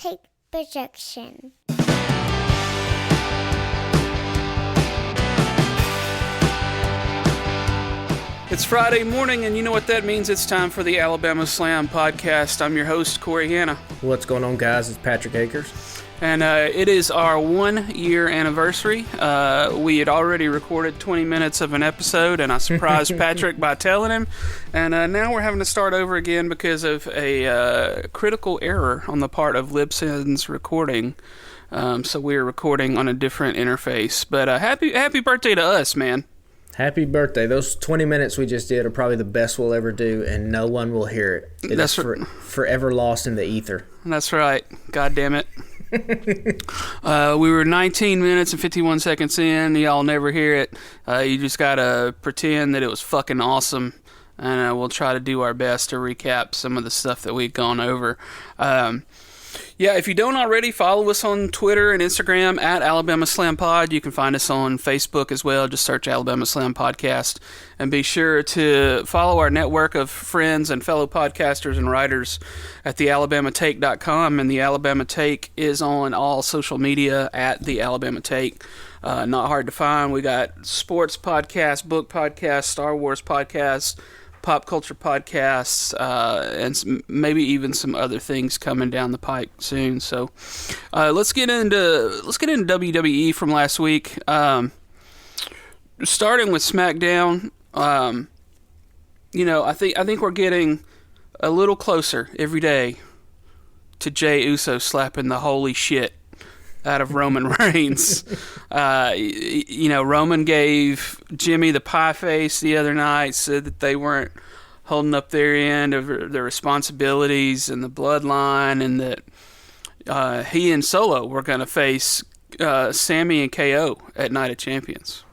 Take projection. It's Friday morning, and you know what that means. It's time for the Alabama Slam podcast. I'm your host, Corey Hanna. What's going on, guys? It's Patrick Akers. And it is our 1-year anniversary. We had already recorded 20 minutes of an episode, and I surprised Patrick by telling him. And now we're having to start over again because of a critical error on the part of Libsyn's recording. So we're recording on a different interface. But happy birthday to us, man. Happy birthday. Those 20 minutes we just did are probably the best we'll ever do, and no one will hear it. It's forever lost in the ether. That's right. God damn it. We were 19 minutes and 51 seconds in. Y'all never hear it. You just gotta pretend that it was fucking awesome, and we'll try to do our best to recap some of the stuff that we've gone over. Yeah, if you don't already, follow us on Twitter and Instagram at Alabama Slam Pod. You can find us on Facebook as well. Just search Alabama Slam Podcast. And be sure to follow our network of friends and fellow podcasters and writers at thealabamatake.com. And the Alabama Take is on all social media at the Alabama Take. Not hard to find. We got sports podcasts, book podcasts, Star Wars podcasts, pop culture podcasts, and maybe even some other things coming down the pike soon. So let's get into WWE from last week. Starting with SmackDown, I think we're getting a little closer every day to Jey Uso slapping the holy shit out of Roman Reigns. Roman gave Jimmy the pie face the other night, said that they weren't holding up their end of their responsibilities and the bloodline, and that he and Solo were going to face Sammy and KO at Night of Champions.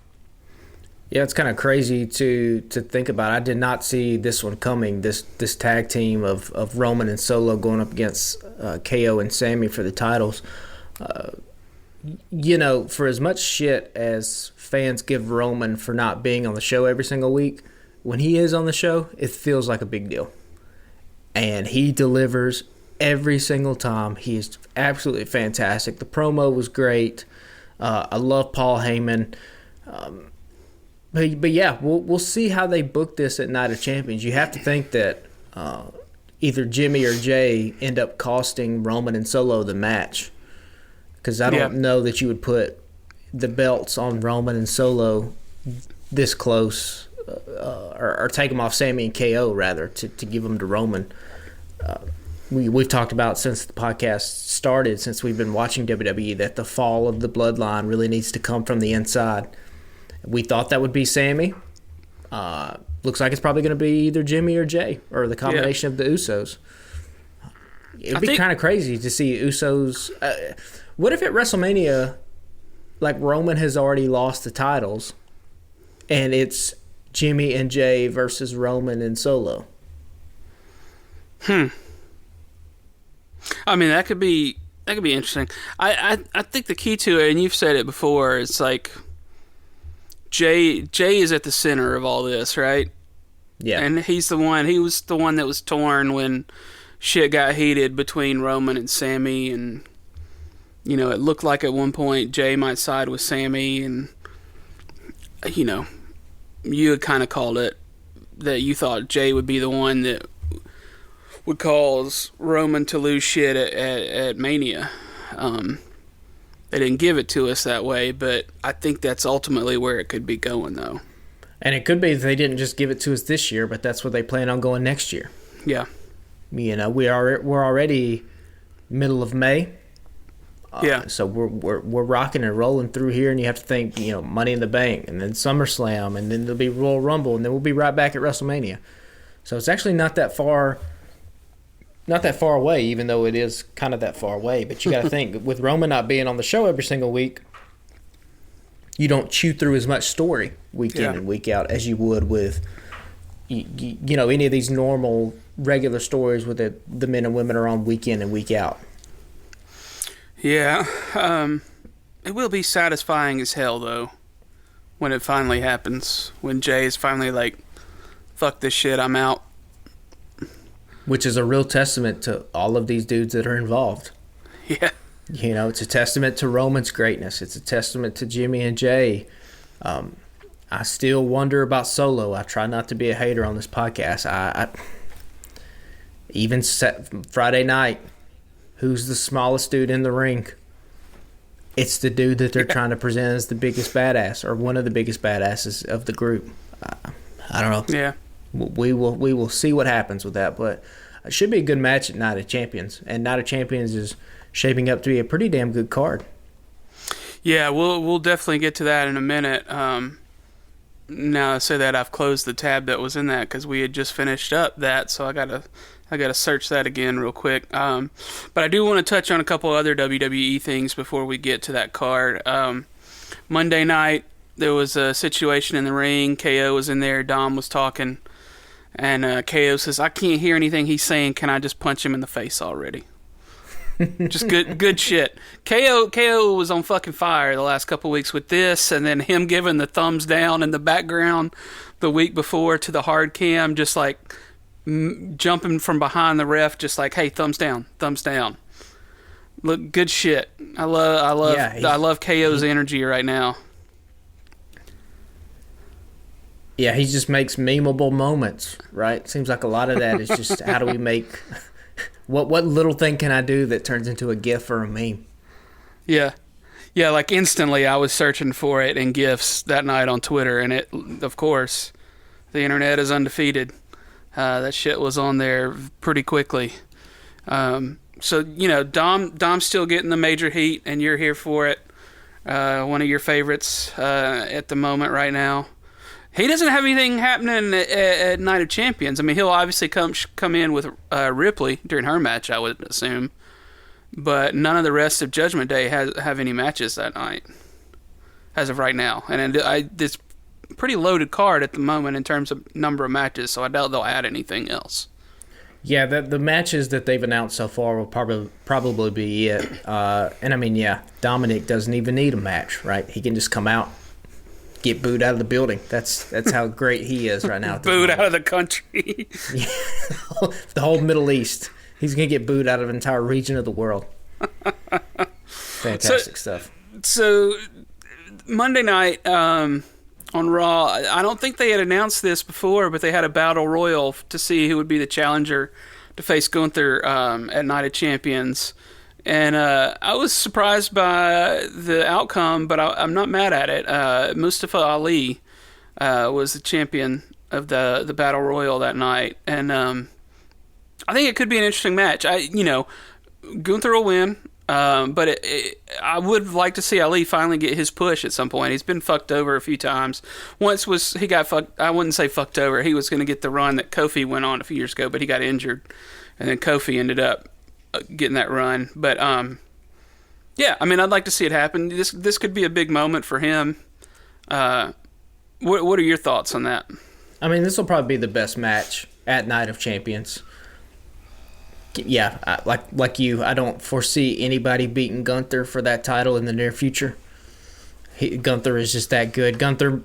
Yeah, it's kind of crazy to think about. I did not see this one coming, this tag team of Roman and Solo going up against KO and Sammy for the titles. For as much shit as fans give Roman for not being on the show every single week, when he is on the show, it feels like a big deal. And he delivers every single time. He is absolutely fantastic. The promo was great. I love Paul Heyman. But yeah, we'll see how they book this at Night of Champions. You have to think that either Jimmy or Jey end up costing Roman and Solo the match. Because I don't know that you would put the belts on Roman and Solo this close, or take them off Sammy and KO, rather, to give them to Roman. We've talked about since the podcast started, since we've been watching WWE, that the fall of the bloodline really needs to come from the inside. We thought that would be Sammy. Looks like it's probably going to be either Jimmy or Jey, or the combination of the Usos. It would be kind of crazy to see Usos... what if at WrestleMania, like, Roman has already lost the titles, and it's Jimmy and Jey versus Roman and Solo? I mean, that could be interesting. I think the key to it, and you've said it before, it's like Jey is at the center of all this, right? Yeah. And he was the one that was torn when shit got heated between Roman and Sammy, and it looked like at one point Jey might side with Sammy, and you had kind of called it that you thought Jey would be the one that would cause Roman to lose shit at Mania. They didn't give it to us that way, but I think that's ultimately where it could be going, though. And it could be that they didn't just give it to us this year, but that's what they plan on going next year. Yeah. We're already middle of May. So we're rocking and rolling through here, and you have to think, Money in the Bank, and then SummerSlam, and then there'll be Royal Rumble, and then we'll be right back at WrestleMania. So it's actually not that far away, even though it is kind of that far away. But you got to think, with Roman not being on the show every single week, you don't chew through as much story week in and week out as you would with any of these normal regular stories where the men and women are on week in and week out. Yeah, it will be satisfying as hell, though, when it finally happens. When Jey is finally like, fuck this shit, I'm out. Which is a real testament to all of these dudes that are involved. Yeah. You know, it's a testament to Roman's greatness. It's a testament to Jimmy and Jey. I still wonder about Solo. I try not to be a hater on this podcast. Even Friday night, who's the smallest dude in the ring? It's the dude that they're trying to present as the biggest badass, or one of the biggest badasses of the group. I don't know. Yeah. We will see what happens with that, but it should be a good match at Night of Champions. And Night of Champions is shaping up to be a pretty damn good card. Yeah, we'll definitely get to that in a minute. Now I say that, I've closed the tab that was in that because we had just finished up that, so I gotta search that again real quick. But I do want to touch on a couple other WWE things before we get to that card. Monday night there was a situation in the ring. KO was in there. Dom was talking, and KO says, "I can't hear anything he's saying. Can I just punch him in the face already?" Just good shit. KO was on fucking fire the last couple weeks with this, and then him giving the thumbs down in the background the week before to the hard cam, just like jumping from behind the ref, just like, "Hey, thumbs down, thumbs down." Look, good shit. I love KO's energy right now. Yeah, he just makes memeable moments, right? Seems like a lot of that is just how do we make what little thing can I do that turns into a GIF or a meme? Yeah. Yeah, like instantly I was searching for it in GIFs that night on Twitter, and it, of course, the internet is undefeated. That shit was on there pretty quickly. So, you know, Dom's still getting the major heat, and you're here for it. One of your favorites at the moment right now. He doesn't have anything happening at Night of Champions. I mean, he'll obviously come in with Ripley during her match, I would assume. But none of the rest of Judgment Day have any matches that night, as of right now. And it's a pretty loaded card at the moment in terms of number of matches, so I doubt they'll add anything else. Yeah, the matches that they've announced so far will probably be it. And I mean, yeah, Dominic doesn't even need a match, right? He can just come out, get booed out of the building. That's how great he is right now. Booed out of the country. The whole Middle East. He's going to get booed out of an entire region of the world. Fantastic stuff. So, Monday night on Raw, I don't think they had announced this before, but they had a battle royal to see who would be the challenger to face Gunther at Night of Champions. And I was surprised by the outcome, but I'm not mad at it. Mustafa Ali was the champion of the Battle Royal that night. And I think it could be an interesting match. Gunther will win, but I would like to see Ali finally get his push at some point. He's been fucked over a few times. Once he got fucked. I wouldn't say fucked over. He was going to get the run that Kofi went on a few years ago, but he got injured. And then Kofi ended up getting that run. But yeah, I mean, I'd like to see it happen. This could be a big moment for him. What are your thoughts on that? I mean, this will probably be the best match at Night of Champions. Yeah, like you, I don't foresee anybody beating Gunther for that title in the near future. Gunther is just that good. Gunther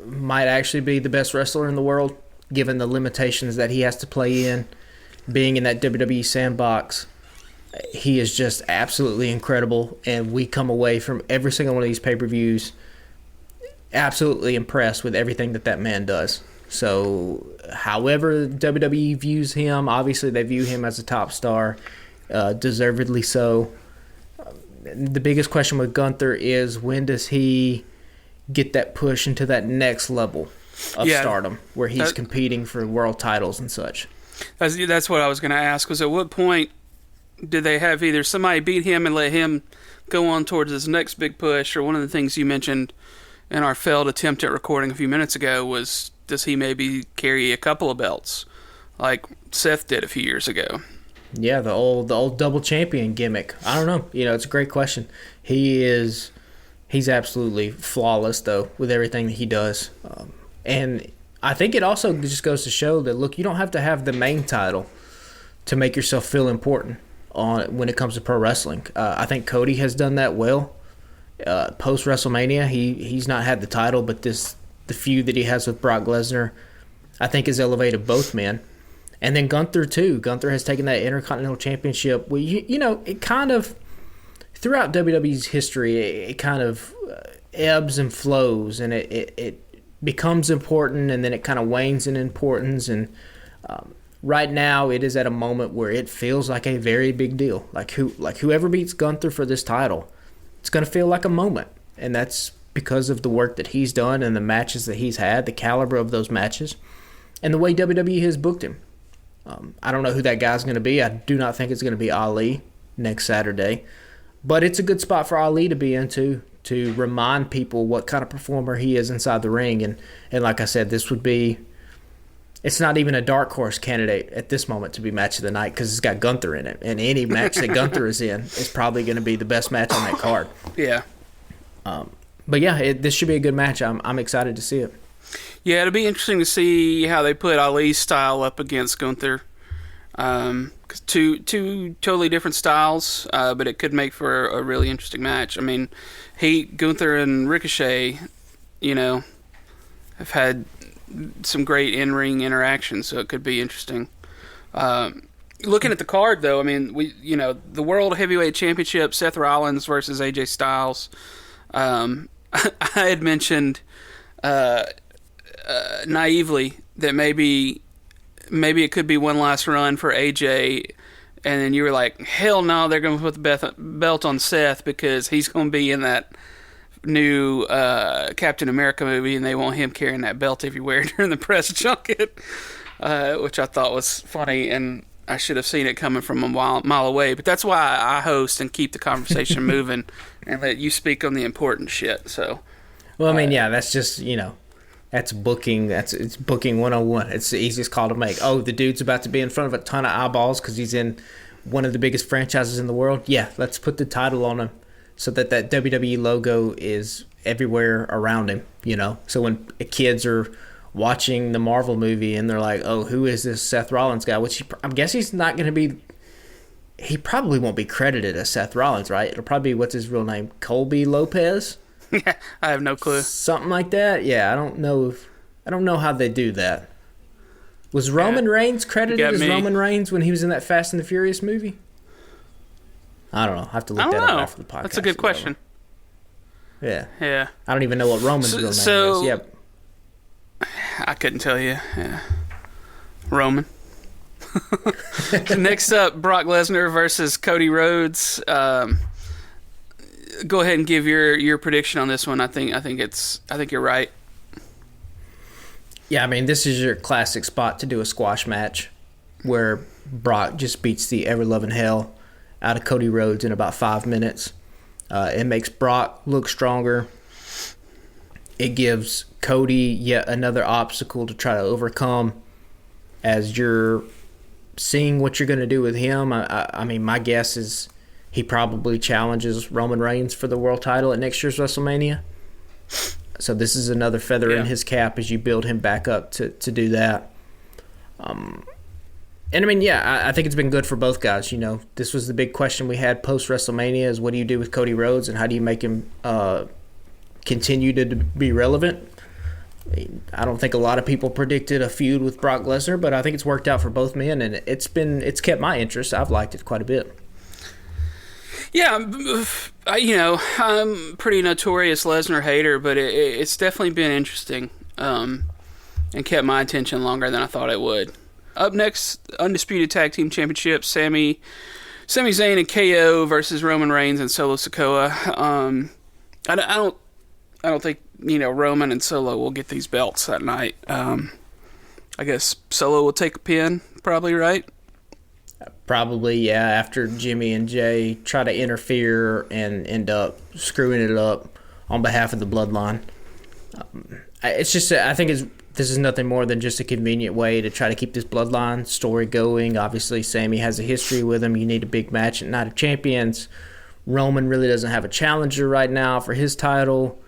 might actually be the best wrestler in the world, given the limitations that he has to play in, being in that WWE sandbox. He is just absolutely incredible, and we come away from every single one of these pay-per-views absolutely impressed with everything that man does. So, however WWE views him, obviously they view him as a top star, deservedly so. The biggest question with Gunther is, when does he get that push into that next level of stardom, where he's competing for world titles and such? That's what I was going to ask, was at what point did they have either somebody beat him and let him go on towards his next big push, or one of the things you mentioned in our failed attempt at recording a few minutes ago was, does he maybe carry a couple of belts like Seth did a few years ago? Yeah, the old double champion gimmick. I don't know. It's a great question. He's absolutely flawless, though, with everything that he does. And I think it also just goes to show that, look, you don't have to have the main title to make yourself feel important when it comes to pro wrestling. I think Cody has done that well. Post WrestleMania, he's not had the title, but the feud that he has with Brock Lesnar, I think, has elevated both men. And then Gunther, too. Gunther has taken that Intercontinental Championship. Well, it kind of throughout WWE's history, it kind of ebbs and flows, and it becomes important, and then it kind of wanes in importance. And right now, it is at a moment where it feels like a very big deal. Like whoever beats Gunther for this title, it's going to feel like a moment, and that's because of the work that he's done and the matches that he's had, the caliber of those matches, and the way WWE has booked him. I don't know who that guy's going to be. I do not think it's going to be Ali next Saturday. But it's a good spot for Ali to be into, to remind people what kind of performer he is inside the ring. And like I said, this would be... It's not even a dark horse candidate at this moment to be match of the night because it's got Gunther in it. And any match that Gunther is in is probably going to be the best match on that card. Yeah. But yeah, this should be a good match. I'm excited to see it. Yeah, it'll be interesting to see how they put Ali's style up against Gunther. 'Cause two totally different styles, but it could make for a really interesting match. I mean, Gunther and Ricochet, have had some great in-ring interactions, so it could be interesting. Looking at the card, though, I mean, the World Heavyweight Championship, Seth Rollins versus AJ Styles. I had mentioned naively that maybe it could be one last run for AJ, and then you were like, hell no, they're going to put the belt on Seth because he's going to be in that new Captain America movie, and they want him carrying that belt everywhere during the press junket, which I thought was funny, and I should have seen it coming from a mile away. But that's why I host and keep the conversation moving and let you speak on the important shit. So, well, I mean, yeah, that's just, that's booking. It's booking 101. It's the easiest call to make. Oh, the dude's about to be in front of a ton of eyeballs because he's in one of the biggest franchises in the world. Yeah, let's put the title on him so that WWE logo is everywhere around him, So when kids are watching the Marvel movie and they're like, oh, who is this Seth Rollins guy? Which I guess he's not going to be... He probably won't be credited as Seth Rollins, right? It'll probably be, what's his real name? Colby Lopez? Yeah, I have no clue. Something like that. Yeah, I don't know how they do that. Was Roman Reigns credited as Roman Reigns when he was in that Fast and the Furious movie? I don't know. I have to look that up after the podcast. That's a good question. Yeah. Yeah. I don't even know what Roman's real name is. Yep. I couldn't tell you. Yeah. Roman. Next up, Brock Lesnar versus Cody Rhodes. Go ahead and give your prediction on this one. I think you're right. Yeah, I mean, this is your classic spot to do a squash match where Brock just beats the ever-loving hell out of Cody Rhodes in about 5 minutes. It makes Brock look stronger. It gives Cody yet another obstacle to try to overcome as you're seeing what you're going to do with him. I mean, my guess is he probably challenges Roman Reigns for the world title at next year's WrestleMania. So this is another feather in his cap as you build him back up to do that. And I mean, I think it's been good for both guys. This was the big question we had post WrestleMania: is what do you do with Cody Rhodes and how do you make him continue to be relevant? I don't think a lot of people predicted a feud with Brock Lesnar, but I think it's worked out for both men, and it's kept my interest. I've liked it quite a bit. Yeah, I'm a pretty notorious Lesnar hater, but it's definitely been interesting and kept my attention longer than I thought it would. Up next, Undisputed Tag Team Championship, Sami Zayn and KO versus Roman Reigns and Solo Sikoa. I don't think Roman and Solo will get these belts that night. I guess Solo will take a pin, probably, right? Probably, yeah, after Jimmy and Jey try to interfere and end up screwing it up on behalf of the Bloodline. It's just, I think this is nothing more than just a convenient way to try to keep this Bloodline story going. Obviously, Sami has a history with him. You need a big match at Night of Champions. Roman really doesn't have a challenger right now for his title,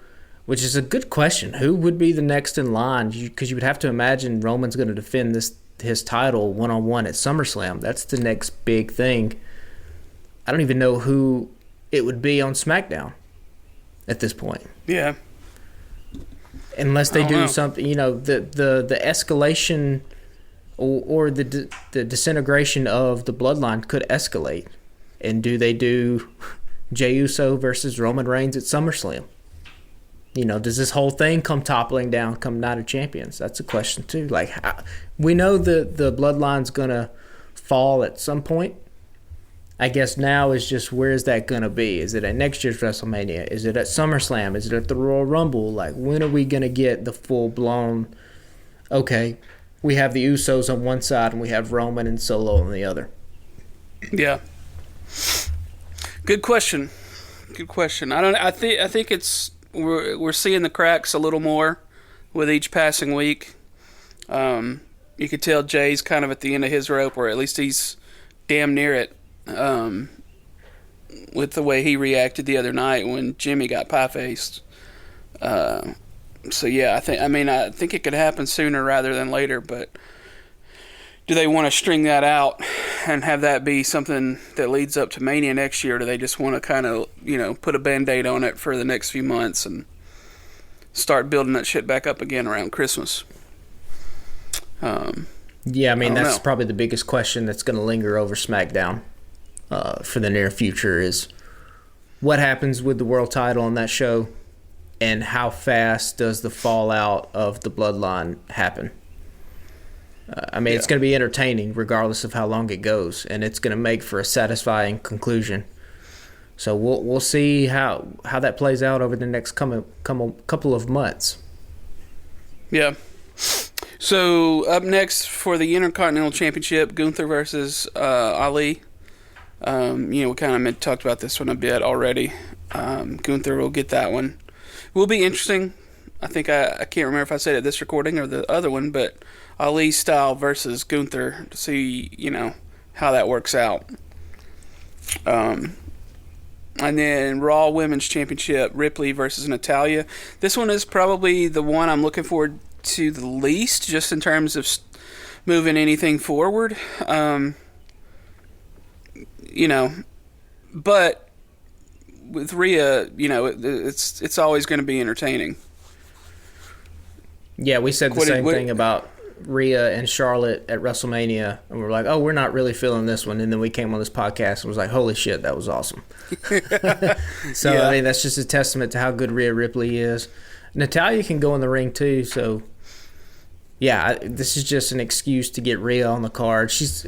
which is a good question. Who would be the next in line? Because you would have to imagine Roman's going to defend his title one-on-one at SummerSlam. That's the next big thing. I don't even know who it would be on SmackDown at this point. Yeah. Unless they do something, the escalation or the disintegration of the Bloodline could escalate. And do they do Jey Uso versus Roman Reigns at SummerSlam. Does this whole thing come toppling down come Night of Champions? That's a question too. Like, we know the bloodline's gonna fall at some point. I guess now is just, where is that gonna be? Is it at next year's WrestleMania? Is it at SummerSlam? Is it at the Royal Rumble? Like, when are we gonna get the full blown? Okay, we have the Usos on one side and we have Roman and Solo on the other. Yeah. Good question. I think it's we're seeing the cracks a little more with each passing week. You could tell Jay's kind of at the end of his rope, or at least he's damn near it. With the way he reacted the other night when Jimmy got pie-faced. So yeah, I think it could happen sooner rather than later, but do they want to string that out and have that be something that leads up to Mania next year, or do they just want to kind of, put a Band-Aid on it for the next few months and start building that shit back up again around Christmas? Yeah, that's probably the biggest question that's going to linger over SmackDown for the near future is what happens with the world title on that show, and how fast does the fallout of the bloodline happen? It's going to be entertaining regardless of how long it goes, and it's going to make for a satisfying conclusion. So we'll see how that plays out over the next couple of months. Yeah. So up next for the Intercontinental Championship, Gunther versus Ali. We kind of talked about this one a bit already. Gunther will get that one. Will be interesting. I think I can't remember if I said it this recording or the other one, but Ali style versus Gunther to see, how that works out. And then Raw Women's Championship, Ripley versus Natalya. This one is probably the one I'm looking forward to the least, just in terms of moving anything forward. But with Rhea, it's always going to be entertaining. Yeah, we said the same thing about Rhea and Charlotte at WrestleMania, and we're like, oh, we're not really feeling this one. And then we came on this podcast and was like, holy shit, that was awesome. So, yeah. That's just a testament to how good Rhea Ripley is. Natalya can go in the ring too, so yeah, this is just an excuse to get Rhea on the card. She's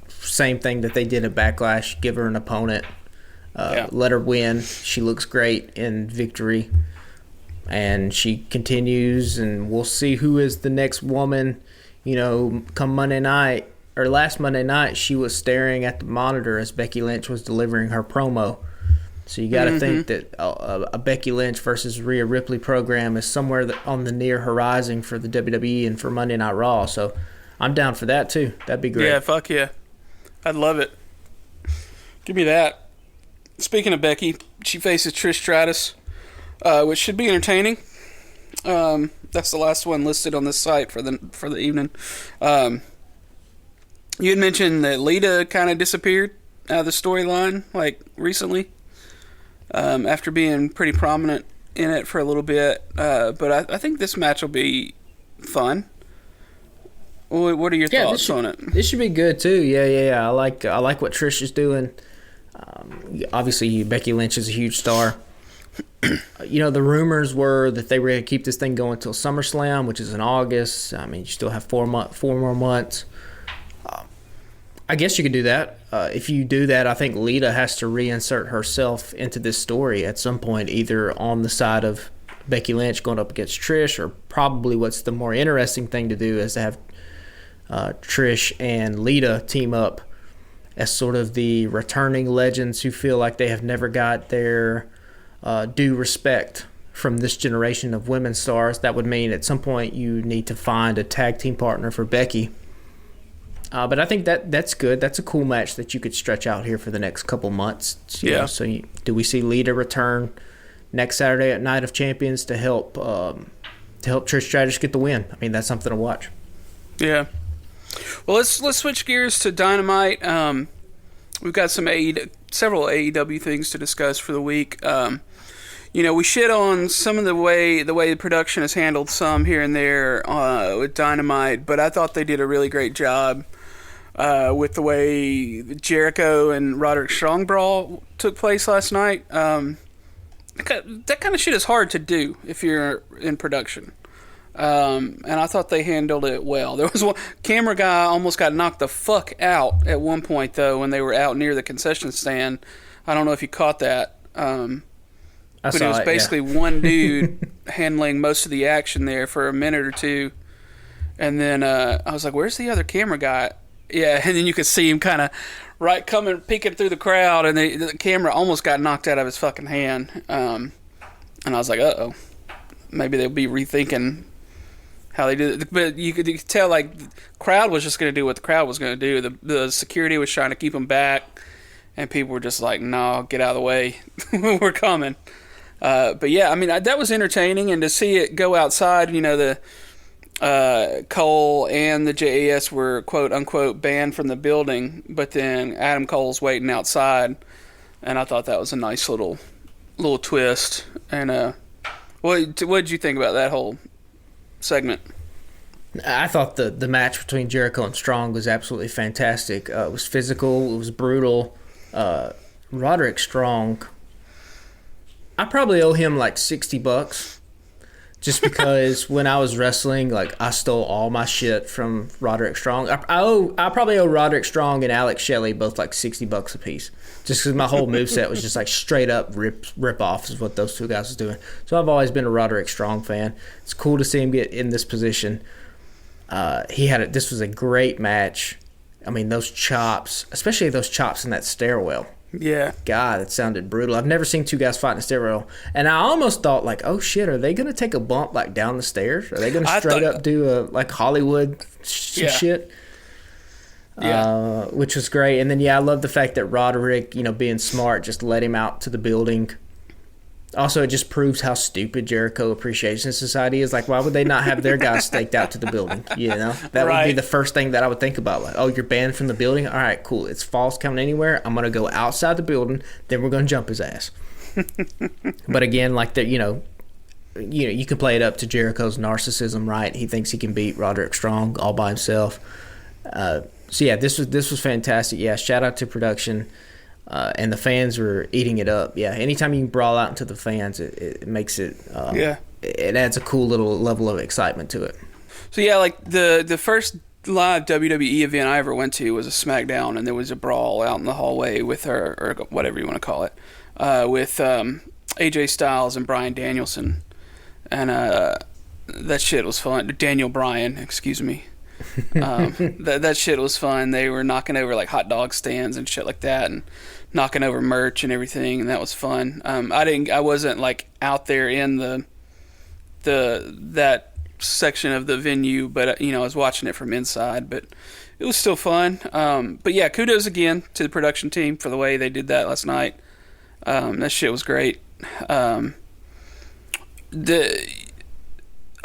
same thing that they did at Backlash, give her an opponent, let her win. She looks great in victory. And she continues, and we'll see who is the next woman. Come Monday night, or last Monday night, she was staring at the monitor as Becky Lynch was delivering her promo. So you got to think that a Becky Lynch versus Rhea Ripley program is somewhere on the near horizon for the WWE and for Monday Night Raw. So I'm down for that too. That'd be great. Yeah, fuck yeah. I'd love it. Give me that. Speaking of Becky, she faces Trish Stratus. Which should be entertaining. That's the last one listed on this site for the evening. You had mentioned that Lita kind of disappeared out of the storyline, like, recently, after being pretty prominent in it for a little bit. But I think this match will be fun. What are your thoughts on it? This should be good too. Yeah. I like what Trish is doing. Obviously, Becky Lynch is a huge star. The rumors were that they were going to keep this thing going until SummerSlam, which is in August. You still have 4 more months. I guess you could do that. If you do that, I think Lita has to reinsert herself into this story at some point, either on the side of Becky Lynch going up against Trish, or probably what's the more interesting thing to do is to have Trish and Lita team up as sort of the returning legends who feel like they have never got their due respect from this generation of women stars. That would mean at some point you need to find a tag team partner for Becky. But I think that's good. That's a cool match that you could stretch out here for the next couple months. So do we see Lita return next Saturday at Night of Champions to help Trish Stratus get the win? That's something to watch. Yeah. Well, let's switch gears to Dynamite. We've got several AEW things to discuss for the week. We shit on some of the way the production is handled some here and there with Dynamite, but I thought they did a really great job with the way Jericho and Roderick Strong brawl took place last night. That kind of shit is hard to do if you're in production. And I thought they handled it well. There was one camera guy almost got knocked the fuck out at one point, though, when they were out near the concession stand. I don't know if you caught that. But it was basically one dude handling most of the action there for a minute or two. And then I was like, where's the other camera guy? Yeah, and then you could see him kind of peeking through the crowd, and the camera almost got knocked out of his fucking hand. And I was like, uh-oh. Maybe they'll be rethinking how they do it. But you could tell, like, the crowd was just going to do what the crowd was going to do. The security was trying to keep them back, and people were just like, no, get out of the way. We're coming. But, yeah, I mean, that was entertaining, and to see it go outside, you know, the Cole and the JAS were quote unquote banned from the building, but then Adam Cole's waiting outside, and I thought that was a nice little twist. And what did you think about that whole segment? I thought the match between Jericho and Strong was absolutely fantastic. It was physical, it was brutal. Roderick Strong, I probably owe him like $60. Just because when I was wrestling, like, I stole all my shit from Roderick Strong. I probably owe Roderick Strong and Alex Shelley both like $60 a piece. Just because my whole moveset was just like straight up rip off is what those two guys was doing. So I've always been a Roderick Strong fan. It's cool to see him get in this position. This was a great match. I mean, those chops, especially those chops in that stairwell. Yeah. God, that sounded brutal. I've never seen two guys fight in a stairwell. And I almost thought, like, oh, shit, are they going to take a bump, like, down the stairs? Are they going to straight up do a, like, Hollywood shit? Yeah. Which was great. And then, I love the fact that Roderick, you know, being smart, just let him out to the building. Also, it just proves how stupid Jericho Appreciation Society is. Like, why would they not have their guys staked out to the building? You know? That would be the first thing that I would think about. Like, oh, you're banned from the building? All right, cool. It's false coming anywhere. I'm going to go outside the building. Then we're going to jump his ass. But again, like, you know, you can play it up to Jericho's narcissism, right? He thinks he can beat Roderick Strong all by himself. This was fantastic. Yeah, shout out to production. And the fans were eating it up. Yeah, anytime you can brawl out into the fans, it makes it. It adds a cool little level of excitement to it. So yeah, like the first live WWE event I ever went to was a SmackDown, and there was a brawl out in the hallway with her, or whatever you want to call it, with AJ Styles and Bryan Danielson, and that shit was fun. Daniel Bryan, excuse me. That shit was fun. They were knocking over like hot dog stands and shit like that, and knocking over merch and everything, and that was fun. I wasn't like out there in that section of the venue, but you know, I was watching it from inside. But it was still fun. But yeah, kudos again to the production team for the way they did that last night. That shit was great. I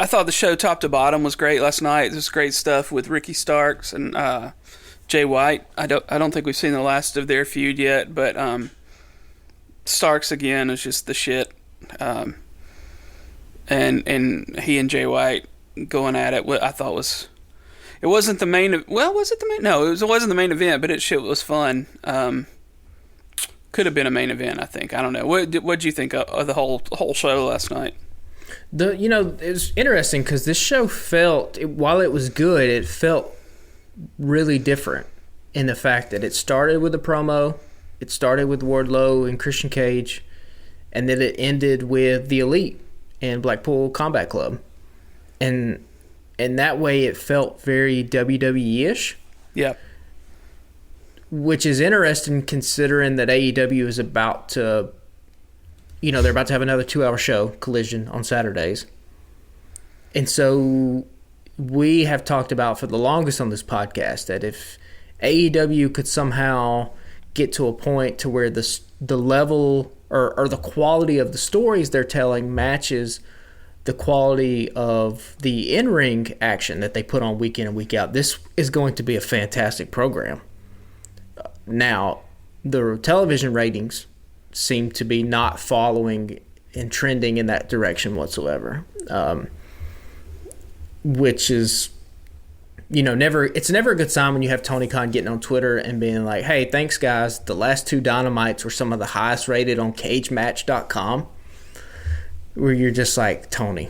thought the show top to bottom was great last night. There's great stuff with Ricky Starks and Jay White. I don't think we've seen the last of their feud yet, but Starks again is just the shit. And he and Jay White going at it. What I thought was, it wasn't the main. Well, was it the main? No, it wasn't the main event, but it was fun. Could have been a main event, I think. I don't know. What'd you think of the whole show last night? It was interesting because this show while it was good, it felt really different in the fact that it started with a promo, it started with Wardlow and Christian Cage, and then it ended with the Elite and Blackpool Combat Club, and that way it felt very WWE-ish. Yeah. Which is interesting considering that AEW is about to. They're about to have another 2-hour show, Collision, on Saturdays. And so we have talked about for the longest on this podcast that if AEW could somehow get to a point to where the level or the quality of the stories they're telling matches the quality of the in-ring action that they put on week in and week out, this is going to be a fantastic program. Now, the television ratings seem to be not following and trending in that direction whatsoever, which is it's never a good sign when you have Tony Khan getting on Twitter and being like, hey, thanks, guys. The last 2 Dynamites were some of the highest rated on CageMatch.com. Where you're just like, Tony,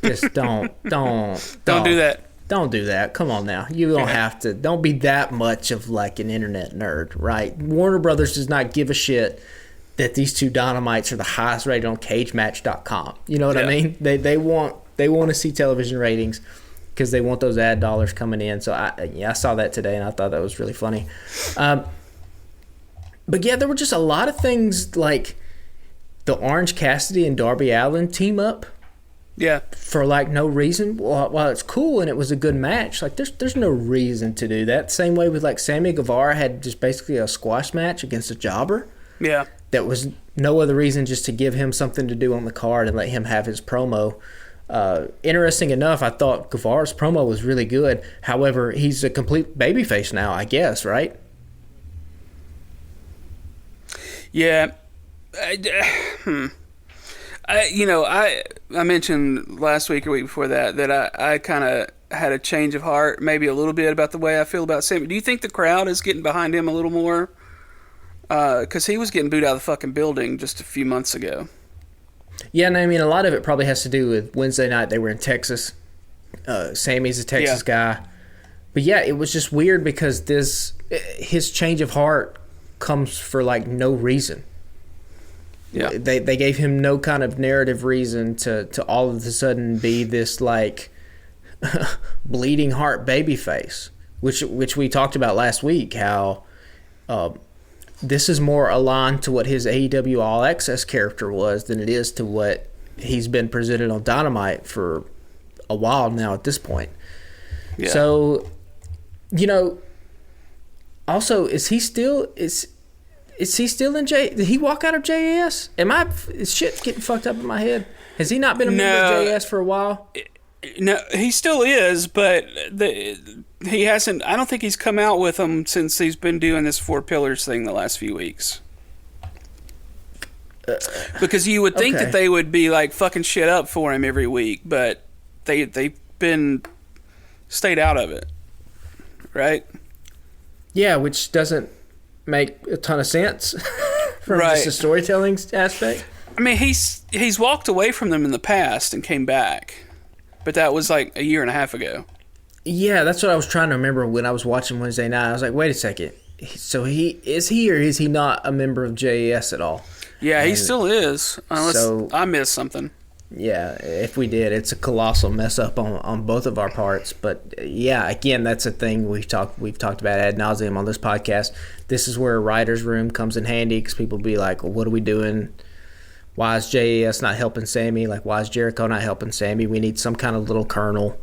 just don't do that. Don't do that. Come on now. You don't have to. Don't be that much of like an internet nerd, right? Warner Brothers does not give a shit that these 2 Dynamites are the highest rated on CageMatch.com. You know what I mean? They want to see television ratings because they want those ad dollars coming in. So I saw that today and I thought that was really funny. But yeah, there were just a lot of things like the Orange Cassidy and Darby Allin team up. Yeah. For like no reason. While it's cool and it was a good match, like there's no reason to do that. Same way with like Sammy Guevara had just basically a squash match against a jobber. Yeah. That was no other reason just to give him something to do on the card and let him have his promo. Interesting enough, I thought Guevara's promo was really good. However, he's a complete babyface now, I guess, right? Yeah. I mentioned last week or week before that I kind of had a change of heart, maybe a little bit, about the way I feel about Sammy. Do you think the crowd is getting behind him a little more? Because he was getting booed out of the fucking building just a few months ago. Yeah, and I mean, a lot of it probably has to do with Wednesday night they were in Texas. Sammy's a Texas guy. But yeah, it was just weird because his change of heart comes for like no reason. Yeah, they gave him no kind of narrative reason to all of a sudden be this like bleeding heart babyface, which we talked about last week. How this is more aligned to what his AEW All Access character was than it is to what he's been presented on Dynamite for a while now at this point. Yeah. So, also, is he still in J? Did he walk out of JAS? Is shit getting fucked up in my head? Has he not been a member of JAS for a while? No, he still is, but he hasn't. I don't think he's come out with them since he's been doing this 4 Pillars thing the last few weeks. Because you would think that they would be like fucking shit up for him every week, but they've been stayed out of it, right? Yeah, which doesn't make a ton of sense from just the storytelling aspect. I mean, he's walked away from them in the past and came back, but that was like a year and a half ago. Yeah, that's what I was trying to remember when I was watching Wednesday night. I was like, wait a second. So he or is he not a member of JAS at all? Yeah, he still is, unless I missed something. Yeah, if we did, it's a colossal mess up on both of our parts. But yeah, again, that's a thing we've talked about ad nauseum on this podcast. This is where a writer's room comes in handy because people be like, well, what are we doing? Why is JAS not helping Sammy? Like, why is Jericho not helping Sammy? We need some kind of little kernel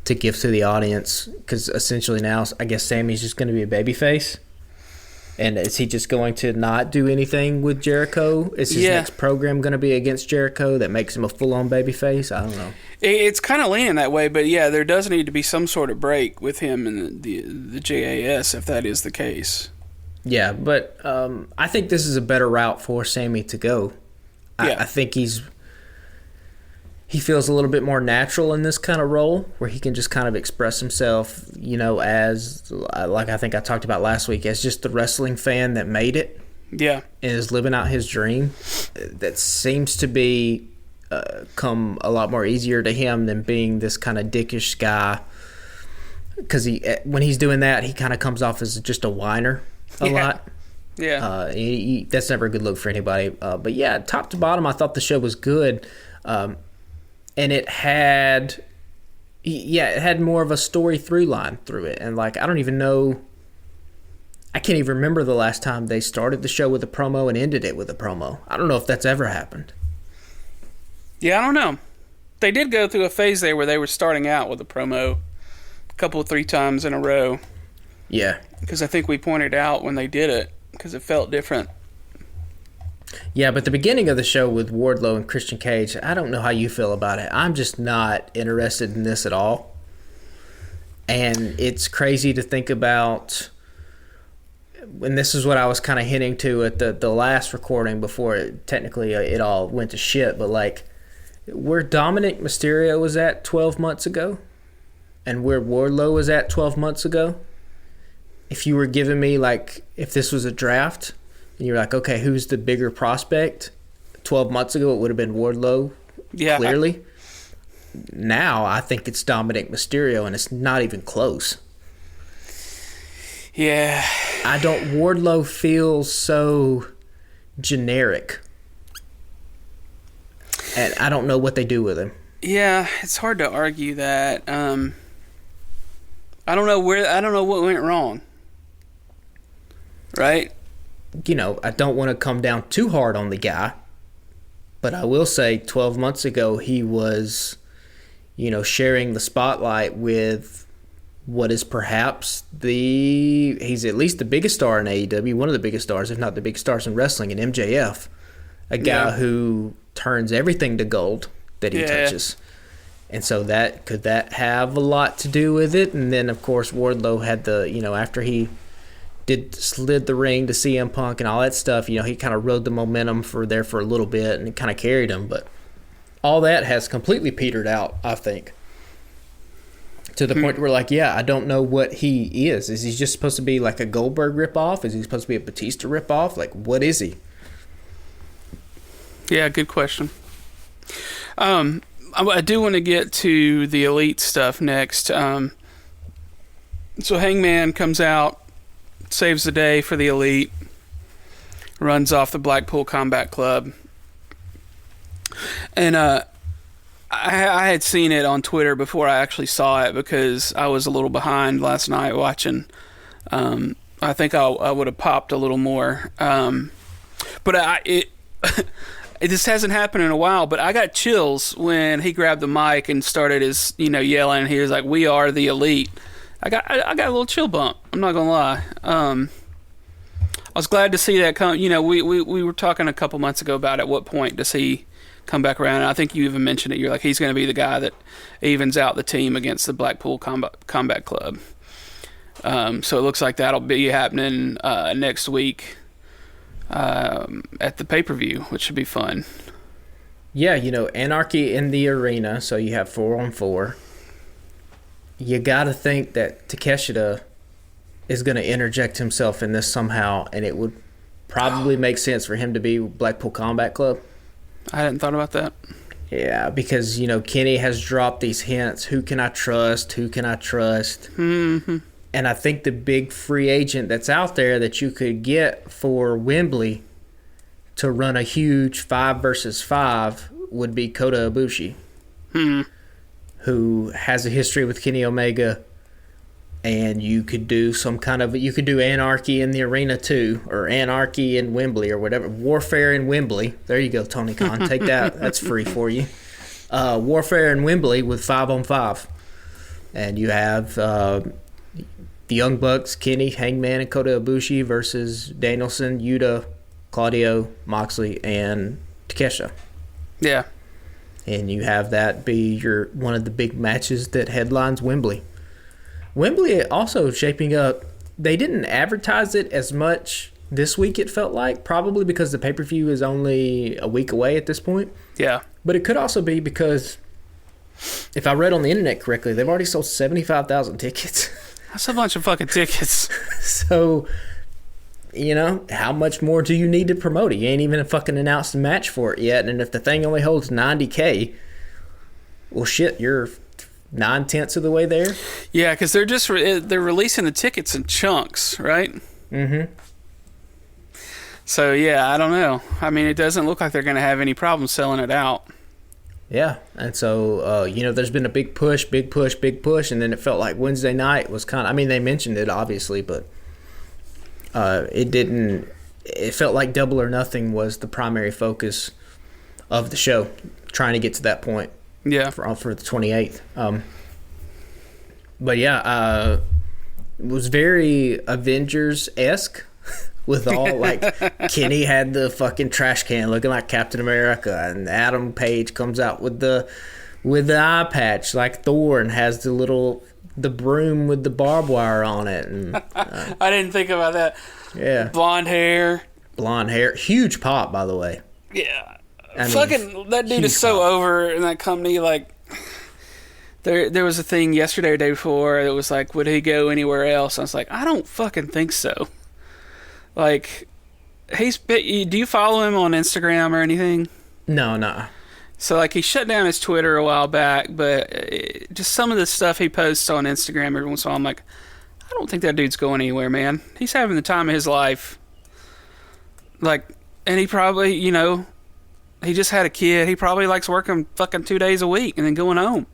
to give to the audience because essentially now I guess Sammy's just going to be a babyface. And is he just going to not do anything with Jericho? Is his next program going to be against Jericho that makes him a full-on babyface? I don't know. It's kind of leaning that way, but yeah, there does need to be some sort of break with him and the JAS if that is the case. Yeah, but I think this is a better route for Sammy to go. I think he feels a little bit more natural in this kind of role where he can just kind of express himself, as, like I think I talked about last week, as just the wrestling fan that made it. Yeah. And is living out his dream. That seems to be come a lot more easier to him than being this kind of dickish guy. Because when he's doing that, he kind of comes off as just a whiner a lot. Yeah. That's never a good look for anybody. But yeah, top to bottom, I thought the show was good. And it had more of a story through line through it. And like, I can't even remember the last time they started the show with a promo and ended it with a promo. I don't know if that's ever happened. Yeah, I don't know. They did go through a phase there where they were starting out with a promo a couple, 3 times in a row. Yeah. Because I think we pointed out when they did it, because it felt different. Yeah, but the beginning of the show with Wardlow and Christian Cage, I don't know how you feel about it. I'm just not interested in this at all. And it's crazy to think about, and this is what I was kind of hinting to at the last recording before it all went to shit, but like where Dominic Mysterio was at 12 months ago and where Wardlow was at 12 months ago, if you were giving me, like, if this was a draft, and you're like, okay, who's the bigger prospect? 12 months ago, it would have been Wardlow, clearly. Now, I think it's Dominic Mysterio, and it's not even close. Yeah. Wardlow feels so generic. And I don't know what they do with him. Yeah, it's hard to argue that. I don't know what went wrong. Right? You know, I don't want to come down too hard on the guy, but I will say 12 months ago he was, you know, sharing the spotlight with what is perhaps he's at least the biggest star in AEW, one of the biggest stars, if not the biggest stars in wrestling, in MJF, a guy who turns everything to gold that he touches. And so could that have a lot to do with it? And then, of course, Wardlow had after he slid the ring to CM Punk and all that stuff, you know, he kind of rode the momentum for a little bit and it kind of carried him. But all that has completely petered out, I think, to the point where, like, I don't know what he is. Is he just supposed to be like a Goldberg ripoff? Is he supposed to be a Batista ripoff? Like, what is he? Yeah, good question. I do want to get to the Elite stuff next. So Hangman comes out, saves the day for the Elite, runs off the Blackpool Combat Club. And I had seen it on Twitter before I actually saw it because I was a little behind last night watching. I think I would have popped a little more. But this hasn't happened in a while, but I got chills when he grabbed the mic and started his, yelling. He was like, "We are the Elite." I got a little chill bump. I'm not gonna lie. I was glad to see that come. We were talking a couple months ago about at what point does he come back around. And I think you even mentioned it. You're like, he's going to be the guy that evens out the team against the Blackpool Combat Club. So it looks like that'll be happening next week. At the pay-per-view, which should be fun. Yeah, Anarchy in the arena, so you have 4-on-4. You got to think that Takeshita is going to interject himself in this somehow, and it would probably make sense for him to be Blackpool Combat Club. I hadn't thought about that. Yeah, because, Kenny has dropped these hints. Who can I trust? Who can I trust? Mm-hmm. And I think the big free agent that's out there that you could get for Wembley to run a huge 5 versus 5 would be Kota Ibushi, who has a history with Kenny Omega. And you could do Anarchy in the arena too, or Anarchy in Wembley, or whatever. Warfare in Wembley. There you go, Tony Khan. Take that. That's free for you. Warfare in Wembley with 5-on-5. And you have the Young Bucks, Kenny, Hangman, and Kota Ibushi versus Danielson, Yuta, Claudio, Moxley, and Takeshita. Yeah. And you have that be one of the big matches that headlines Wembley. Wembley also shaping up. They didn't advertise it as much this week, it felt like, probably because the pay-per-view is only a week away at this point. Yeah. But it could also be because, if I read on the internet correctly, they've already sold 75,000 tickets. That's a bunch of fucking tickets. So, how much more do you need to promote it? You ain't even fucking announced a match for it yet. And if the thing only holds 90K, well, shit, you're 9/10 of the way there. Yeah, because they're just they're releasing the tickets in chunks, right? Mm-hmm. So, yeah, I don't know. I mean, it doesn't look like they're going to have any problem selling it out. Yeah, and so, there's been a big push, and then it felt like Wednesday night was they mentioned it, obviously, but it felt like Double or Nothing was the primary focus of the show, trying to get to that point. Yeah. For the 28th. But yeah, it was very Avengers-esque. With all, like, Kenny had the fucking trash can looking like Captain America, and Adam Page comes out with the eye patch like Thor, and has the broom with the barbed wire on it. And I didn't think about that. Yeah, blonde hair, huge pop, by the way. Yeah, that dude is so over in that company. Like, There was a thing yesterday or day before that was like, would he go anywhere else? I was like, I don't fucking think so. Like, do you follow him on Instagram or anything? No. So, like, he shut down his Twitter a while back, but just some of the stuff he posts on Instagram every once in a while, I'm like, I don't think that dude's going anywhere, man. He's having the time of his life. Like, and he probably, he just had a kid. He probably likes working fucking 2 days a week and then going home.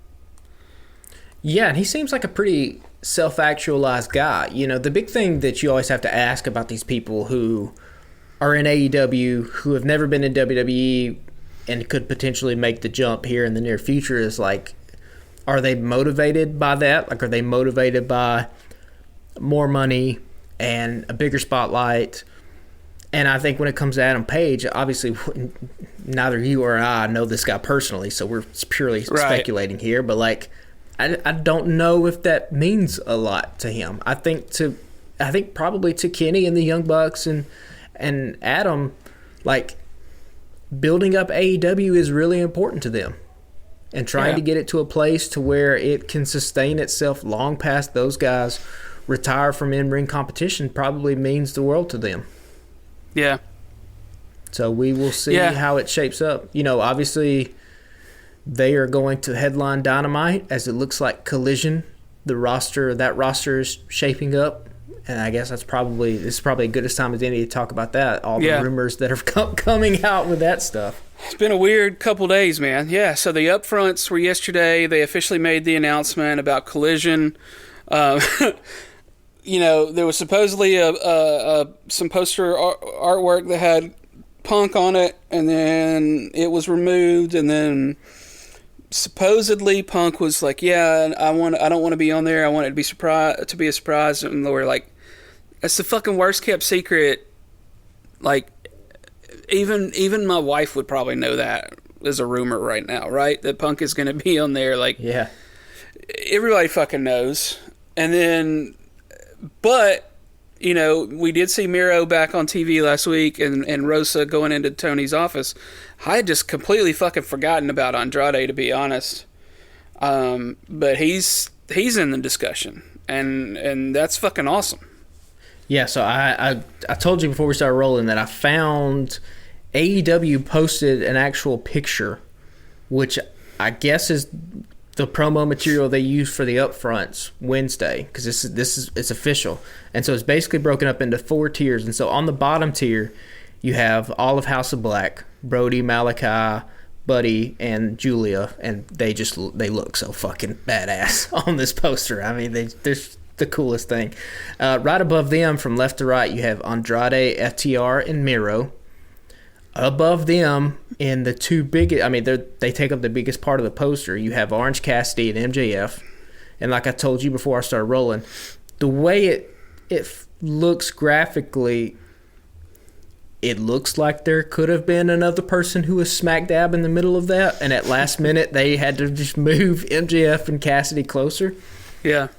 Yeah, and he seems like a pretty self-actualized guy. The big thing that you always have to ask about these people who are in AEW, who have never been in WWE and could potentially make the jump here in the near future is, like, are they motivated by that? Like, are they motivated by more money and a bigger spotlight? And I think when it comes to Adam Page, obviously neither you or I know this guy personally, so we're purely speculating here. But, like, I don't know if that means a lot to him. I think probably to Kenny and the Young Bucks and Adam, like, building up AEW is really important to them. And trying to get it to a place to where it can sustain itself long past those guys retire from in-ring competition probably means the world to them. Yeah. So we will see how it shapes up. Obviously they are going to headline Dynamite as it looks like Collision. That roster is shaping up. And I guess this is probably as good a time as any to talk about that. All the rumors that are coming out with that stuff. It's been a weird couple days, man. Yeah, so the upfronts were yesterday. They officially made the announcement about Collision. There was supposedly some poster artwork that had Punk on it, and then it was removed, and then supposedly Punk was like, "Yeah, I don't want to be on there. I want it to be a surprise." And they were like, "That's the fucking worst kept secret." Like, even my wife would probably know that as a rumor right now, right? That Punk is going to be on there. Like, yeah, everybody fucking knows. And then, but we did see Miro back on TV last week, and Rosa going into Tony's office. I had just completely fucking forgotten about Andrade, to be honest. But he's in the discussion, and that's fucking awesome. Yeah, so I told you before we started rolling that I found AEW posted an actual picture, which I guess is the promo material they used for the upfronts Wednesday, because it's official. And so it's basically broken up into 4 tiers. And so on the bottom tier, you have all of House of Black, Brody, Malachi, Buddy, and Julia, and they look so fucking badass on this poster. I mean, they're the coolest thing. Right above them, from left to right, you have Andrade, FTR, and Miro. Above them, in the two biggest, I mean, they take up the biggest part of the poster, you have Orange Cassidy and MJF. And like I told you before I started rolling, the way it looks graphically, it looks like there could have been another person who was smack dab in the middle of that, and at last minute they had to just move MJF and Cassidy closer. Yeah.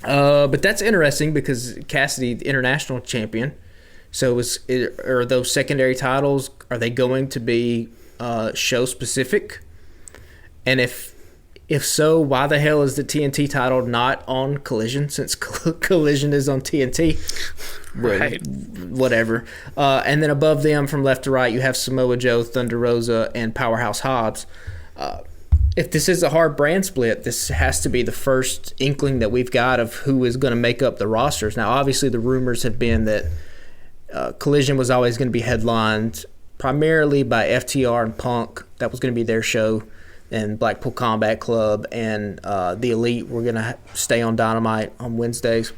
But that's interesting because Cassidy, the international champion, so are those secondary titles, are they going to be show specific? And if so, why the hell is the TNT title not on Collision, since Collision is on TNT? Right. Whatever. And then above them, from left to right, you have Samoa Joe, Thunder Rosa, and Powerhouse Hobbs. If this is a hard brand split, this has to be the first inkling that we've got of who is going to make up the rosters. Now, obviously, the rumors have been that Collision was always going to be headlined primarily by FTR and Punk. That was going to be their show. And Blackpool Combat Club and the Elite were going to stay on Dynamite on Wednesdays.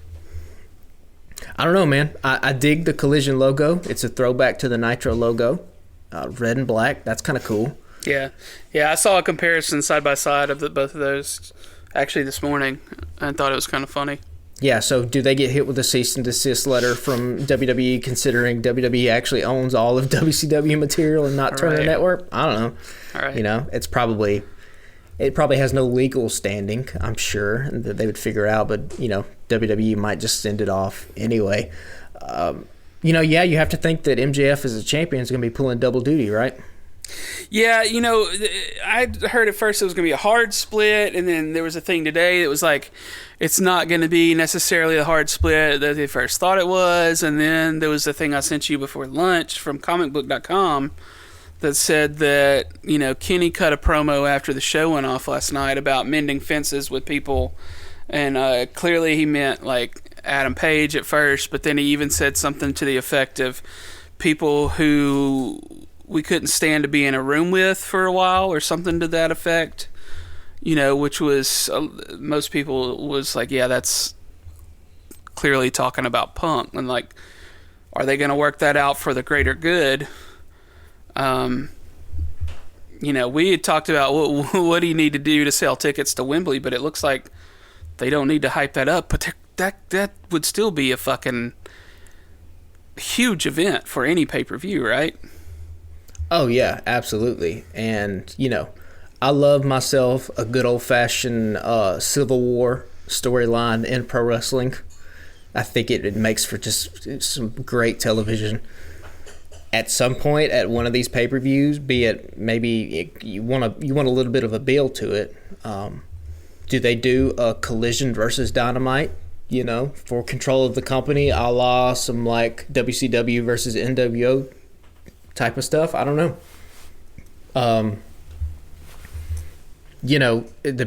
I don't know, man. I dig the Collision logo. It's a throwback to the Nitro logo. Red and black. That's kind of cool. Yeah. I saw a comparison side by side of both of those actually this morning. I thought it was kind of funny. Yeah, so do they get hit with a cease and desist letter from WWE, considering WWE actually owns all of WCW material and not Turner Network? I don't know. All right. It probably has no legal standing, I'm sure, that they would figure out, but, WWE might just send it off anyway. You have to think that MJF as a champion is going to be pulling double duty, right? Yeah, I heard at first it was going to be a hard split, and then there was a thing today that was like, it's not going to be necessarily a hard split that they first thought it was, and then there was the thing I sent you before lunch from comicbook.com that said that, Kenny cut a promo after the show went off last night about mending fences with people, and clearly he meant, like, Adam Page at first, but then he even said something to the effect of people who we couldn't stand to be in a room with for a while or something to that effect, which was most people was like, yeah, that's clearly talking about Punk, and like, are they going to work that out for the greater good? We had talked about what do you need to do to sell tickets to Wembley, but it looks like they don't need to hype that up, but that would still be a fucking huge event for any pay-per-view, right? Oh, yeah, absolutely. And, I love myself a good old-fashioned Civil War storyline in pro wrestling. I think it makes for just some great television. At some point at one of these pay-per-views, be it maybe you want a little bit of a build to it, do they do a Collision versus Dynamite, for control of the company, a la some like WCW versus NWO type of stuff? I don't know. The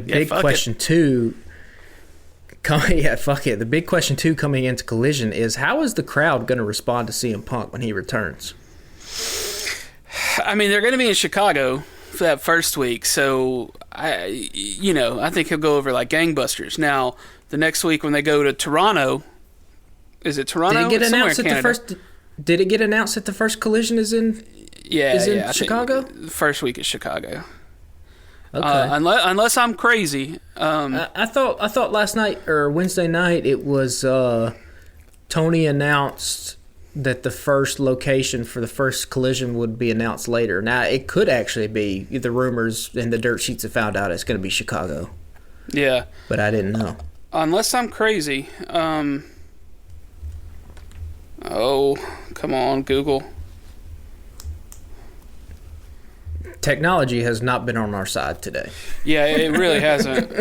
big question too. The big question too coming into Collision is, how is the crowd going to respond to CM Punk when he returns? I mean, they're going to be in Chicago for that first week, so I think he'll go over like gangbusters. Now, the next week when they go to Toronto, is it Toronto? Did it get announced at the first? Did it get announced that the first Collision is in? In Chicago? The first week is Chicago. Okay. Unless I'm crazy. I thought last night or Wednesday night it was Tony announced that the first location for the first Collision would be announced later. Now, it could actually be, the rumors and the dirt sheets have found out it's going to be Chicago. Yeah. But I didn't know. Unless I'm crazy. Oh, come on, Google. Technology has not been on our side today. Yeah, it really hasn't.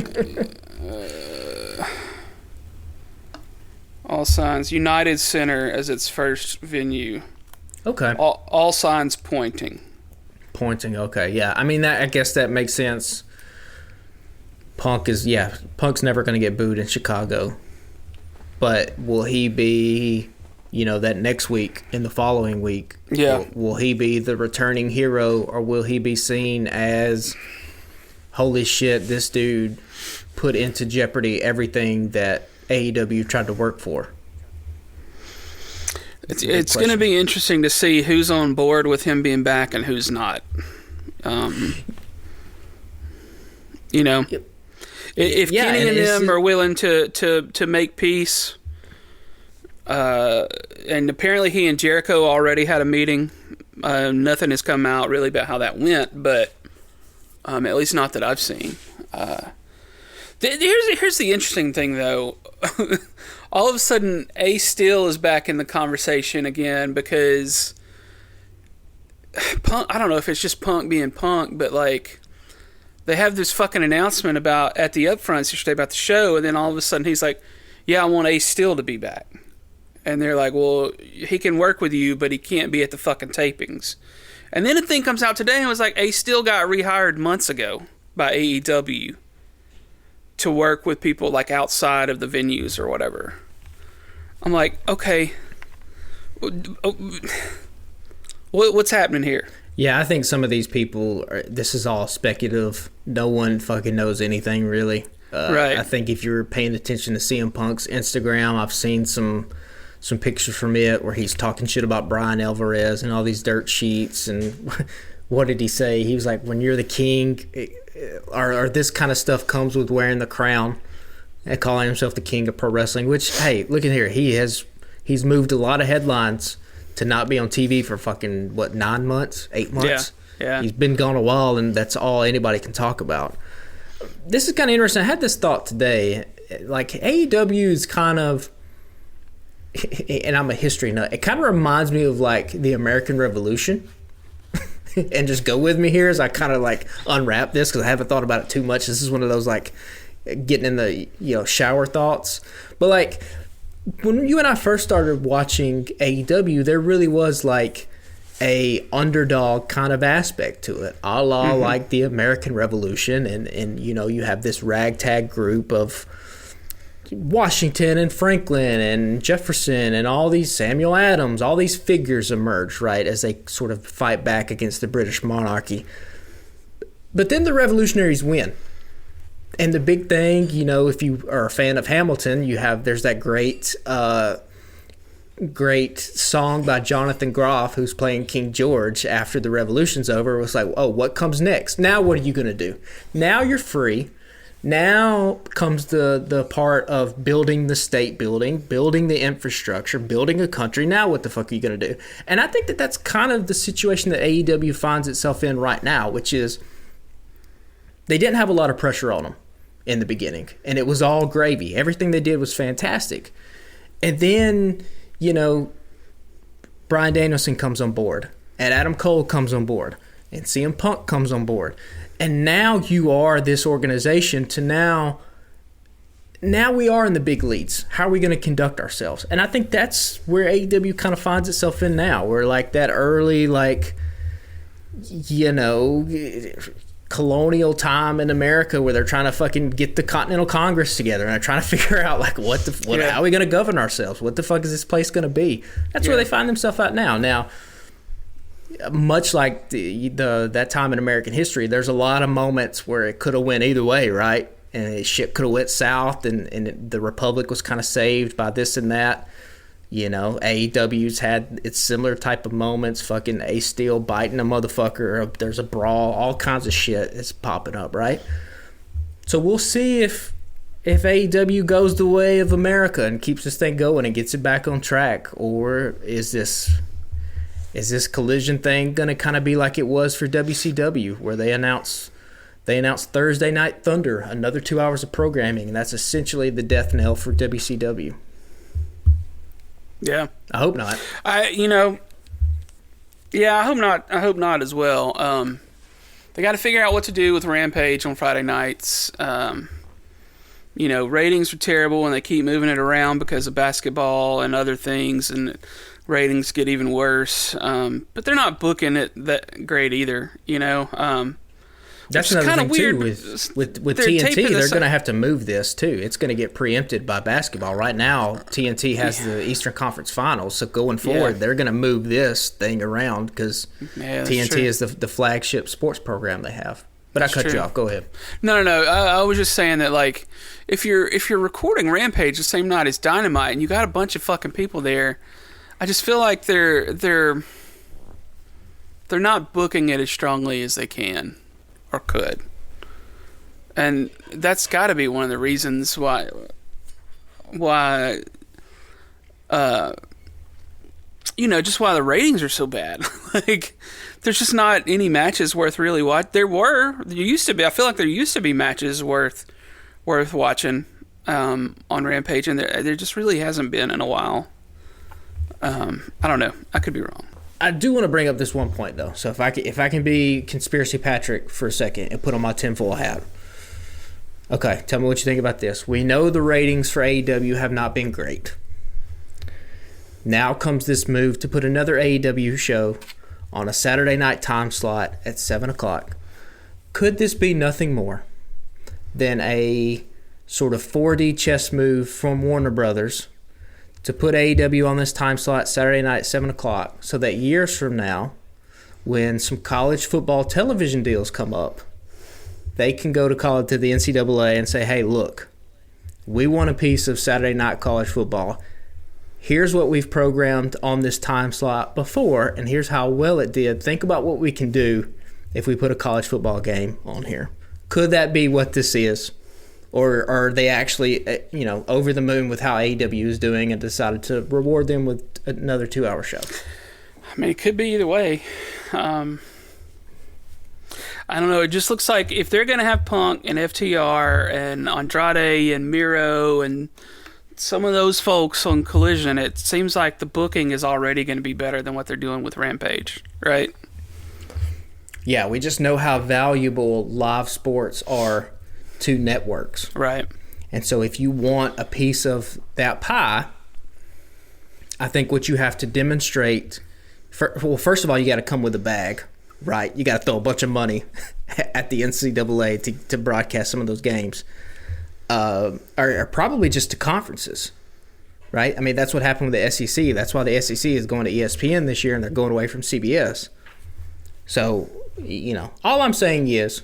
All signs. United Center as its first venue. Okay. All signs pointing. Pointing, okay. Yeah, I mean, I guess that makes sense. Punk's never going to get booed in Chicago. But will he be, that next week, in the following week? Yeah. Will he be the returning hero, or will he be seen as, holy shit, this dude put into jeopardy everything that AEW tried to work for? It's going to be interesting to see who's on board with him being back and who's not. If Kenny and them are willing to make peace, and apparently he and Jericho already had a meeting. Nothing has come out really about how that went, but at least not that I've seen. Here's the interesting thing, though. All of a sudden, Ace Steel is back in the conversation again because Punk. I don't know if it's just Punk being Punk, but like they have this fucking announcement about at the upfronts yesterday about the show, and then all of a sudden he's like, "Yeah, I want Ace Steel to be back," and they're like, "Well, he can work with you, but he can't be at the fucking tapings." And then a thing comes out today and was like, Ace Steel got rehired months ago by AEW to work with people like outside of the venues or whatever. I'm like, okay, what's happening here? Yeah, I think some of these people, this is all speculative. No one fucking knows anything, really. Right. I think if you're paying attention to CM Punk's Instagram, I've seen some pictures from it where he's talking shit about Brian Alvarez and all these dirt sheets. And what did he say? He was like, when you're the king, or this kind of stuff comes with wearing the crown, and calling himself the king of pro wrestling, which, hey, look at here. He's moved a lot of headlines to not be on TV for fucking, 9 months, 8 months? Yeah. He's been gone a while, and that's all anybody can talk about. This is kind of interesting. I had this thought today. Like, AEW is kind of, and I'm a history nut, it kind of reminds me of, like, the American Revolution. and just go with me here as I kind of like unwrap this, because I haven't thought about it too much. This is one of those like getting in the shower thoughts. But like when you and I first started watching AEW, there really was like a underdog kind of aspect to it, a la like the American Revolution, and you have this ragtag group of Washington and Franklin and Jefferson and all these Samuel Adams, all these figures emerge, right, as they sort of fight back against the British monarchy. But then the revolutionaries win. And the big thing, if you are a fan of Hamilton, there's that great song by Jonathan Groff, who's playing King George after the revolution's over. It was like, oh, what comes next? Now what are you going to do? Now you're free. Now comes the part of building the state building the infrastructure, building a country. Now what the fuck are you going to do? And I think that's kind of the situation that AEW finds itself in right now, which is they didn't have a lot of pressure on them in the beginning, and it was all gravy. Everything they did was fantastic. And then, Bryan Danielson comes on board, and Adam Cole comes on board, and CM Punk comes on board. And now you are this organization to now we are in the big leads. How are we going to conduct ourselves? And I think that's where AEW kind of finds itself in now. We're like that early, colonial time in America where they're trying to fucking get the Continental Congress together and they're trying to figure out how are we going to govern ourselves? What the fuck is this place going to be? That's where they find themselves at now. Now, much like that time in American history, there's a lot of moments where it could have went either way, right? And shit could have went south, and the Republic was kind of saved by this and that. AEW's had its similar type of moments. Fucking Ace Steel biting a motherfucker. There's a brawl. All kinds of shit is popping up, right? So we'll see if AEW goes the way of America and keeps this thing going and gets it back on track, or is this collision thing going to kind of be like it was for WCW, where they announced Thursday Night Thunder, another 2 hours of programming, and that's essentially the death knell for WCW. Yeah. I hope not. I hope not. I hope not as well. They got to figure out what to do with Rampage on Friday nights. Ratings are terrible and they keep moving it around because of basketball and other things, and ratings get even worse. But they're not booking it that great either, That's another thing weird, too with TNT. They're going to have to move this too. It's going to get preempted by basketball. Right now, TNT has the Eastern Conference Finals, so going forward, they're going to move this thing around because TNT is the flagship sports program they have. But I cut you off. Go ahead. No. I was just saying that, like, if you're recording Rampage the same night as Dynamite and you got a bunch of fucking people there, I just feel like they're not booking it as strongly as they can. Or could, and that's got to be one of the reasons why just why the ratings are so bad. Like, there's just not any matches worth really watching. There used to be. I feel like there used to be matches worth watching on Rampage, and there just really hasn't been in a while. I don't know. I could be wrong. I do want to bring up this one point, though. So if I can be Conspiracy Patrick for a second and put on my tinfoil hat. Okay, tell me what you think about this. We know the ratings for AEW have not been great. Now comes this move to put another AEW show on a Saturday night time slot at 7 o'clock. Could this be nothing more than a sort of 4D chess move from Warner Brothers to put AEW on this time slot Saturday night at 7 o'clock so that years from now, when some college football television deals come up, they can go to the NCAA and say, hey, look, we want a piece of Saturday night college football. Here's what we've programmed on this time slot before, and here's how well it did. Think about what we can do if we put a college football game on here. Could that be what this is? Or are they actually, over the moon with how AEW is doing and decided to reward them with another 2 hour show? I mean, it could be either way. I don't know. It just looks like if they're going to have Punk and FTR and Andrade and Miro and some of those folks on Collision, it seems like the booking is already going to be better than what they're doing with Rampage, right? Yeah, we just know how valuable live sports are to networks. Right. And so if you want a piece of that pie, I think what you have to demonstrate, first of all, you got to come with a bag, right? You got to throw a bunch of money at the NCAA to broadcast some of those games, or probably just to conferences, right? I mean, that's what happened with the SEC. That's why the SEC is going to ESPN this year, and they're going away from CBS. So, all I'm saying is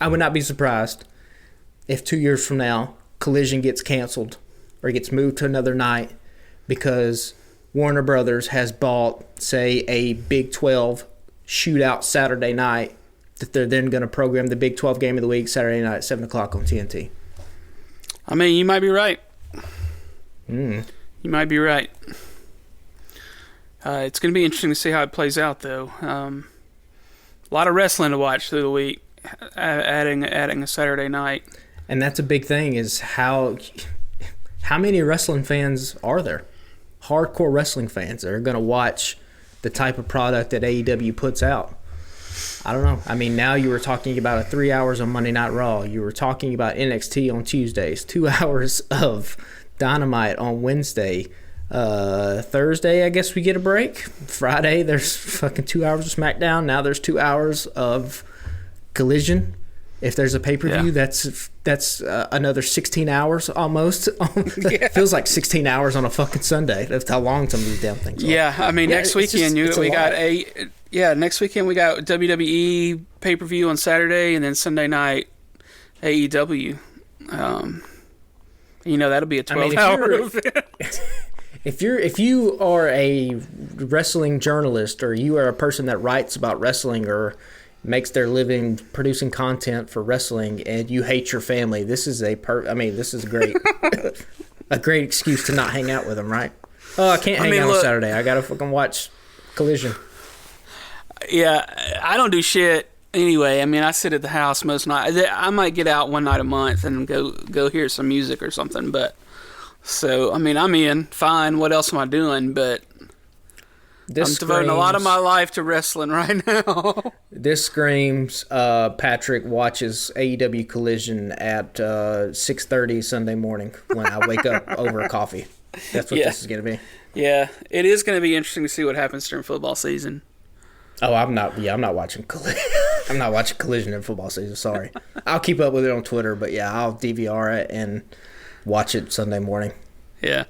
I would not be surprised if 2 years from now Collision gets canceled or gets moved to another night because Warner Brothers has bought, say, a Big 12 shootout Saturday night that they're then going to program the Big 12 game of the week Saturday night at 7 o'clock on TNT. I mean, you might be right. You might be right. It's going to be interesting to see how it plays out, though. A lot of wrestling to watch through the week, adding a Saturday night. And that's a big thing, is how many wrestling fans are there? Hardcore wrestling fans that are going to watch the type of product that AEW puts out. I don't know. I mean, now you were talking about 3 hours on Monday Night Raw. You were talking about NXT on Tuesdays, 2 hours of Dynamite on Wednesday. Thursday, I guess we get a break. Friday, there's fucking 2 hours of SmackDown. Now there's 2 hours of Collision. If there's a pay-per-view, that's another 16 hours almost. Feels like 16 hours on a fucking Sunday. That's how long some of these damn things are. Yeah, I mean, next weekend we got WWE pay-per-view on Saturday, and then Sunday night AEW. That'll be a 12-hour event. If you are a wrestling journalist, or you are a person that writes about wrestling or makes their living producing content for wrestling, and you hate your family, this is this is great. A great excuse to not hang out with them, right? Oh, I can't hang out on Saturday. I gotta fucking watch Collision. Yeah, I don't do shit anyway. I mean, I sit at the house most nights. I might get out one night a month and go hear some music or something, but. So, I mean, I'm in. Fine. What else am I doing? But I'm devoting a lot of my life to wrestling right now. This screams Patrick watches AEW Collision at 6:30 Sunday morning when I wake up over a coffee. That's what this is going to be. Yeah. It is going to be interesting to see what happens during football season. Oh, I'm not watching Collision. I'm not watching Collision in football season. Sorry. I'll keep up with it on Twitter, but yeah, I'll DVR it and watch it Sunday morning. Yeah.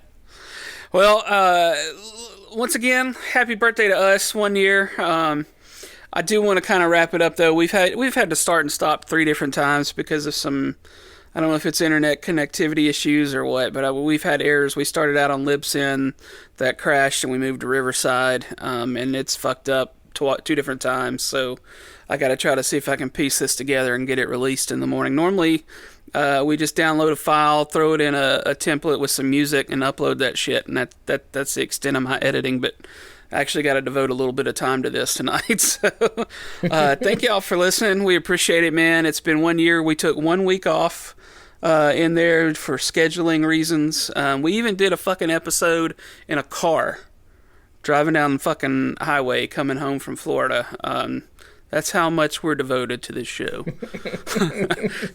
Well, once again, happy birthday to us, 1 year. I do want to kind of wrap it up, though. We've had to start and stop 3 different times because of some, I don't know if it's internet connectivity issues or what, but we've had errors. We started out on Libsyn, that crashed, and we moved to Riverside, and it's fucked up 2 different times. So I got to try to see if I can piece this together and get it released in the morning. Normally, we just download a file, throw it in a template with some music, and upload that shit. And that's the extent of my editing. But I actually got to devote a little bit of time to this tonight. So thank y'all for listening. We appreciate it, man. It's been 1 year. We took 1 week off in there for scheduling reasons. We even did a fucking episode in a car, driving down the fucking highway, coming home from Florida. That's how much we're devoted to this show.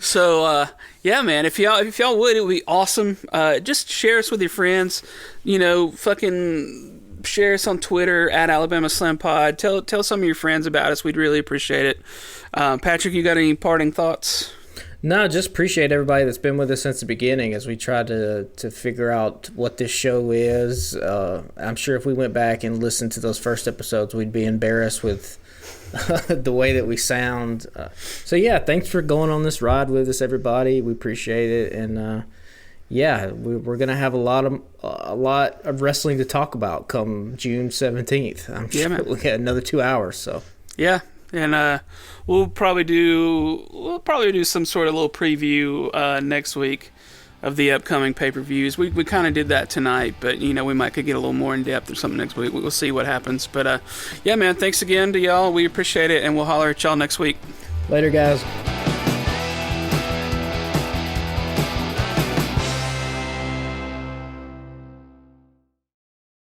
So, yeah, man, if y'all would, it would be awesome. Just share us with your friends. Fucking share us on Twitter at Alabama Slam Pod. Tell some of your friends about us. We'd really appreciate it. Patrick, you got any parting thoughts? No, just appreciate everybody that's been with us since the beginning as we try to figure out what this show is. I'm sure if we went back and listened to those first episodes, we'd be embarrassed with the way that we sound. So yeah, thanks for going on this ride with us, everybody. We appreciate it, and we're gonna have a lot of wrestling to talk about come June 17th. I'm sure we'll get another 2 hours. So yeah, and we'll probably do some sort of little preview next week of the upcoming pay-per-views. We kind of did that tonight, but we could get a little more in depth or something next week. We'll see what happens. But yeah, man, thanks again to y'all. We appreciate it, and we'll holler at y'all next week. Later, guys.